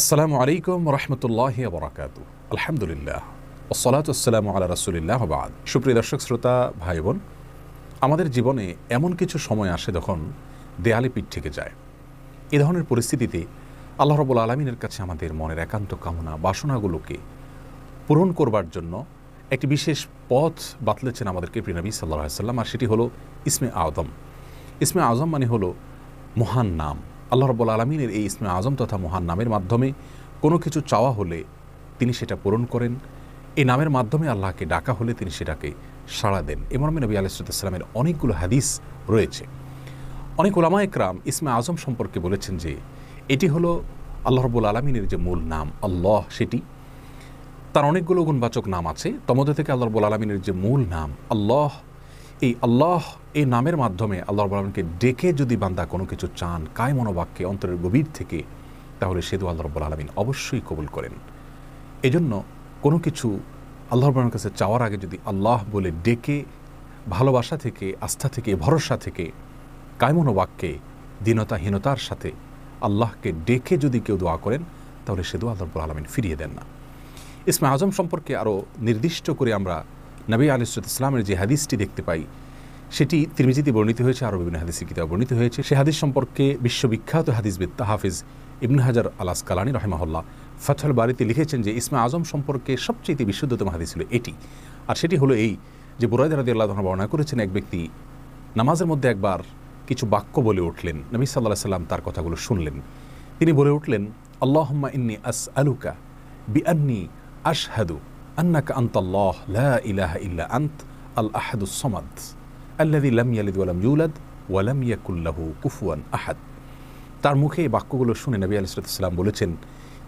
আসসালামু আলাইকুম রহমতুল্লাহি ওয়া বারাকাতুহু। আলহামদুলিল্লাহ ওয়াসসালাতু ওয়াসসালামু আলা রাসূলিল্লাহ ওয়া বা'দ। সুপ্রিয় দর্শক শ্রোতা ভাই বোন, আমাদের জীবনে এমন কিছু সময় আসে যখন দেয়ালে পিঠ থেকে যায়। এ ধরনের পরিস্থিতিতে আল্লাহ রাব্বুল আলামিনের কাছে আমাদের মনের একান্ত কামনা বাসনাগুলোকে পূরণ করবার জন্য একটি বিশেষ পথ বাতলেছেন আমাদেরকে প্রিয় নবী সাল্লাল্লাহু আলাইহি ওয়াসাল্লাম, আর সেটি হলো ইসমে আযম। ইসমে আযম মানে হলো মহান নাম। আল্লাহ রাব্বুল আলামিনের এই ইসমে আযম তথা মহান নামের মাধ্যমে কোনো কিছু চাওয়া হলে তিনি সেটা পূরণ করেন। এই নামের মাধ্যমে আল্লাহকে ডাকা হলে তিনি সেটাকে সাড়া দেন। এ মর্মে নবী আলাইহিস সালামের অনেকগুলো হাদিস রয়েছে। অনেক উলামা একরাম ইসমে আযম সম্পর্কে বলেছেন যে এটি হলো আল্লাহ রাব্বুল আলামিনের যে মূল নাম আল্লাহ, সেটি তার অনেকগুলো গুণবাচক নাম আছে। তমধ্যে থেকে আল্লাহ রাব্বুল আলামিনের যে মূল নাম আল্লাহ, এই আল্লাহ এই নামের মাধ্যমে আল্লাহ রাব্বুল আলামিনকে ডেকে যদি বান্দা কোনো কিছু চান কায় মনোবাক্যে অন্তরের গভীর থেকে, তাহলে সে দোয়া আল্লাহ রাব্বুল আলামিন অবশ্যই কবুল করেন। এজন্য কোনো কিছু আল্লাহ রাব্বুল আলামিনের কাছে চাওয়ার আগে যদি আল্লাহ বলে ডেকে ভালোবাসা থেকে, আস্থা থেকে, ভরসা থেকে, কায় মনোবাক্যে দীনতাহীনতার সাথে আল্লাহকে ডেকে যদি কেউ দোয়া করেন, তাহলে সে দোয়া আল্লাহ রাব্বুল আলামিন ফিরিয়ে দেন না। ইসমে আযম সম্পর্কে আরও নির্দিষ্ট করে আমরা নবী আলাইহিস সালামের যে হাদিসটি দেখতে পাই, সেটি তিরমিজিতে বর্ণিত হয়েছে, আরও বিভিন্ন হাদিসের কিতাবে বর্ণিত হয়েছে। সে হাদিস সম্পর্কে বিশ্ববিখ্যাত হাদিসবিদ হাফিজ ইবনে হাজার আল আসকালানী রাহিমাহুল্লাহ ফাথুল বারীতে লিখেছেন যে ইসমে আযম সম্পর্কে সবচেয়ে বিশুদ্ধতম হাদিস ছিল এটি। আর সেটি হলো এই যে বুরায়দা রাদিয়াল্লাহু আনহু বর্ণনা করেছেন, এক ব্যক্তি নামাজের মধ্যে একবার কিছু বাক্য বলে উঠলেন। নবী সাল্লাল্লাহু আলাইহি সাল্লাম তার কথাগুলো শুনলেন। তিনি বলে উঠলেন, আল্লাহুম্মা ইন্নী আসআলুকা বিআন্নী আশহাদু আন্নাকা আনতাল্লাহ লা ইলাহা ইল্লা আনত আল আহাদুস সামাদ আল্লাযী লাম ইয়ালিদ ওয়া লাম ইউলাদ ওয়া লাম ইয়াকুল লাহু কুফুয়ান আহাদ। তার মুখে এই বাক্যগুলো শুনে নবী আলাইহিস সালাম বলেছেন,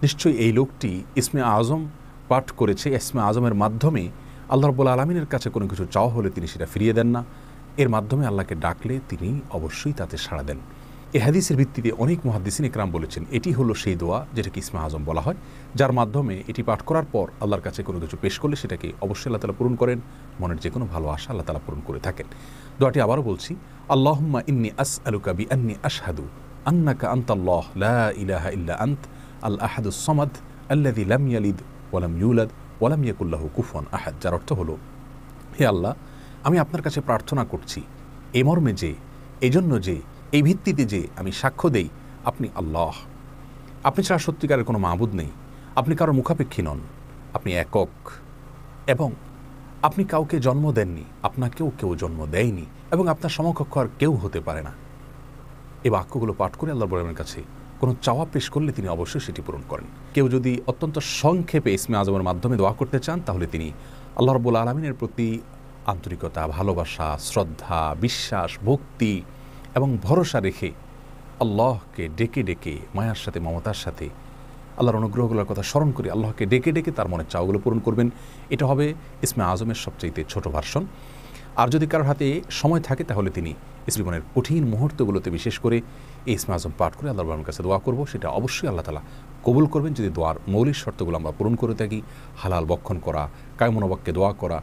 নিশ্চয়ই এই লোকটি ইসমে আযম পাঠ করেছে। ইসমে আযমের মাধ্যমে আল্লাহ রাব্বুল আলামিনের কাছে কোনো কিছু চাওয়া হলে তিনি সেটা ফিরিয়ে দেন না। এর মাধ্যমে আল্লাহকে ডাকলে তিনি অবশ্যই তাতে সাড়া দেন। এই হাদিসের ভিত্তিতে অনেক মুহাদ্দিসিন ইকরাম বলেছেন এটি হলো সেই দোয়া যেটাকে ইসমে আযম বলা হয়, যার মাধ্যমে এটি পাঠ করার পর আল্লাহর কাছে কোনো কিছু পেশ করলে সেটাকে অবশ্যই আল্লাহ তাআলা পূরণ করেন। মনের যে কোনো ভালো আশা আল্লাহ তাআলা পূরণ করে থাকেন। দোয়াটি আবারও বলছি, আল্লাহুম্মা ইন্নী আসআলুকা বিআন্নী আশহাদু আন্নাকা আনতাল্লাহ লা ইলাহা ইল্লা আনত আল আহাদুস সামাদ আল্লাযী লাম ইয়ালিদ ওয়া লাম ইউলাদ ওয়া লাম ইয়াকুল লাহু কুফুয়ান আহাদ। যার অর্থ হলো, হে আল্লাহ, আমি আপনার কাছে প্রার্থনা করছি এই মর্মে যে, এই জন্য যে, এই ভিত্তিতে যে আমি সাক্ষ্য দেই আপনি আল্লাহ, আপনি ছাড়া সত্যিকারের কোনো মাবুদ নেই, আপনি কারো মুখাপেক্ষী নন, আপনি একক, এবং আপনি কাউকে জন্ম দেননি, আপনাকেও কেউ জন্ম দেয়নি, এবং আপনার সমকক্ষ আর কেউ হতে পারে না। এই বাক্যগুলো পাঠ করে আল্লাহ রাব্বুল আলামিনের কাছে কোনো চাওয়া পেশ করলে তিনি অবশ্যই সেটি পূরণ করেন। কেউ যদি অত্যন্ত সংক্ষেপে ইসমে আযমের মাধ্যমে দোয়া করতে চান, তাহলে তিনি আল্লাহ রাব্বুল আলামিনের প্রতি আন্তরিকতা, ভালোবাসা, শ্রদ্ধা, বিশ্বাস, ভক্তি এবং ভরসা রেখে আল্লাহকে ডেকে ডেকে মায়ার সাথে, মমতার সাথে, আল্লাহর অনুগ্রহগুলোর কথা স্মরণ করে আল্লাহকে ডেকে ডেকে তার মনের চাওয়াগুলো পূরণ করবেন। এটা হবে ইসমে আযমের সবচাইতে ছোট ভার্সন। আর যদি কারোর হাতে সময় থাকে, তাহলে তিনি জীবনের কঠিন মুহূর্তগুলোতে বিশেষ করে এই ইসমে আযম পাঠ করে আল্লাহর রাব্বুল কাছে দোয়া করব, সেটা অবশ্যই আল্লাহ তাআলা কবুল করবেন যদি দোয়ার মৌলিক শর্তগুলো আমরা পূরণ করে থাকি। হালাল বক্ষণ করা, কায় মনোবাক্যে দোয়া করা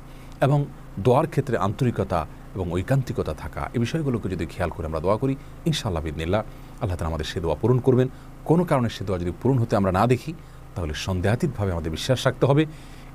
এবং দোয়ার ক্ষেত্রে আন্তরিকতা এবং ঐকান্তিকতা থাকা, এই বিষয়গুলোকে যদি খেয়াল করে আমরা দোয়া করি, ইনশাআল্লাহ বিইذনিল্লাহ আল্লাহ তাআলা আমাদের সে দোয়া পূরণ করবেন। কোনো কারণে সে দোয়া যদি পূরণ হতে আমরা না দেখি, তাহলে সন্দেহাতীতভাবে আমাদের বিশ্বাস রাখতে হবে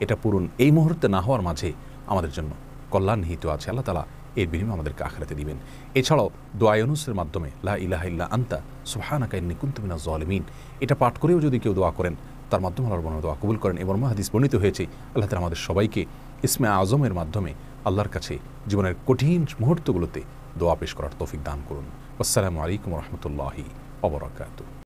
এটা পূরণ এই মুহূর্তে না হওয়ার মাঝে আমাদের জন্য কল্যাণ নিহিত আছে। আল্লাহ তাআলা এর বিনিময়ে আমাদেরকে আখিরাতে দিবেন। এছাড়াও দোয়া ইউনুসের মাধ্যমে লা ইলাহা ইল্লা আনতা সুবহানাকা ইন্নী কুনতু মিনাজ জালিমিন, এটা পাঠ করেও যদি কেউ দোয়া করেন, তার মাধ্যমে আল্লাহর রাব্বুল দোয়া কবুল করেন। এবং হাদিস বর্ণিত হয়েছে, আল্লাহ তাআলা আমাদের সবাইকে ইসমে আযমের মাধ্যমে আল্লাহর কাছে জীবনের কঠিন মুহূর্তগুলোতে দোয়া পেশ করার তৌফিক দান করুন। আসসালামু আলাইকুম ওয়া রাহমাতুল্লাহি ওয়া বারাকাতুহু।